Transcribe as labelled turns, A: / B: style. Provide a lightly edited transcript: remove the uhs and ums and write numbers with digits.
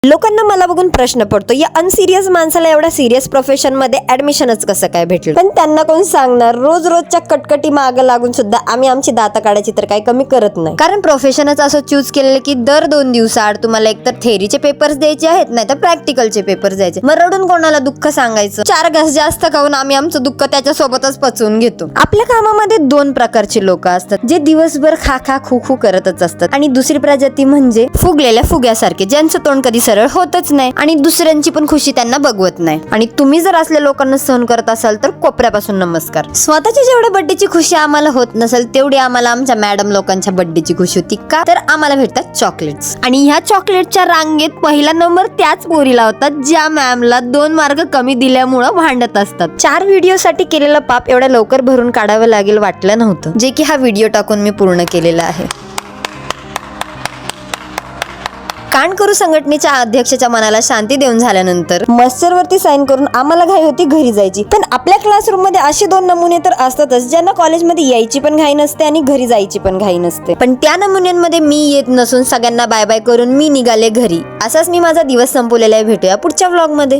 A: लोकांना मला बघून प्रश्न पडतो, या अनसिरियस माणसाला एवढ्या सिरियस प्रोफेशन मध्ये ऍडमिशनच कसं काय भेटलं? पण त्यांना कोण सांगणार, रोज रोजच्या कटकटी मागे लागून सुद्धा आम्ही आमची दात काढायची तर काही कमी करत नाही. कारण प्रोफेशनच असं चूज केलेलं की दर 2 दिवसाआड तुम्हाला एकतर थेअरीचे पेपर्स द्यायचे आहेत, नाही तर प्रॅक्टिकलचे पेपर्स द्यायचे. मग रडून कोणाला दुःख सांगायचं? 4 घास जास्त खाऊन आम्ही आमचं दुःख त्याच्यासोबतच पचवून घेतो. आपल्या कामामध्ये 2 प्रकारचे लोक असतात, जे दिवसभर खा खा खू खू करतच असतात, आणि दुसरी प्रजाती म्हणजे फुगलेल्या फुग्यासारखे, ज्यांचं तोंड कधी सरळ होतच नाही आणि दुसऱ्यांची पण खुशी त्यांना बघवत नाही. आणि तुम्ही जर असल्या लोकांना सहन करत असाल तर कोपऱ्यापासून नमस्कार. स्वतःच्या जेवढ्या बर्थडेची खुशी आम्हाला होत नसेल तेवढी आम्हाला आमच्या मॅडम लोकांच्या बर्थडेची खुशी होती. का तर आम्हाला भेटतात चॉकलेट्स, आणि ह्या चॉकलेटच्या रांगेत पहिला नंबर त्याच पोरीला होता ज्या मॅमला 2 मार्क कमी दिल्यामुळे भांडत असतात. 4 व्हिडिओसाठी केलेलं पाप एवढ्या लवकर भरून काढावं लागेल वाटलं नव्हतं, जे की हा व्हिडिओ टाकून मी पूर्ण केलेला आहे. कानकरू संघटनेच्या अध्यक्षाच्या मनाला शांती देऊन झाल्यानंतर मस्टरवरती साइन करून आम्हाला घाई होती घरी जायची. पण आपल्या क्लासरूम मध्ये असे 2 नमुने तर असतातच, ज्यांना कॉलेजमध्ये यायची पण घाई नसते आणि घरी जायची पण घाई नसते. पण त्या नमुन्यांमध्ये मी येत नसून सगळ्यांना बाय बाय करून मी निघाले घरी. असाच मी माझा दिवस संपवलेला आहे. भेटूया पुढच्या व्लॉग मध्ये.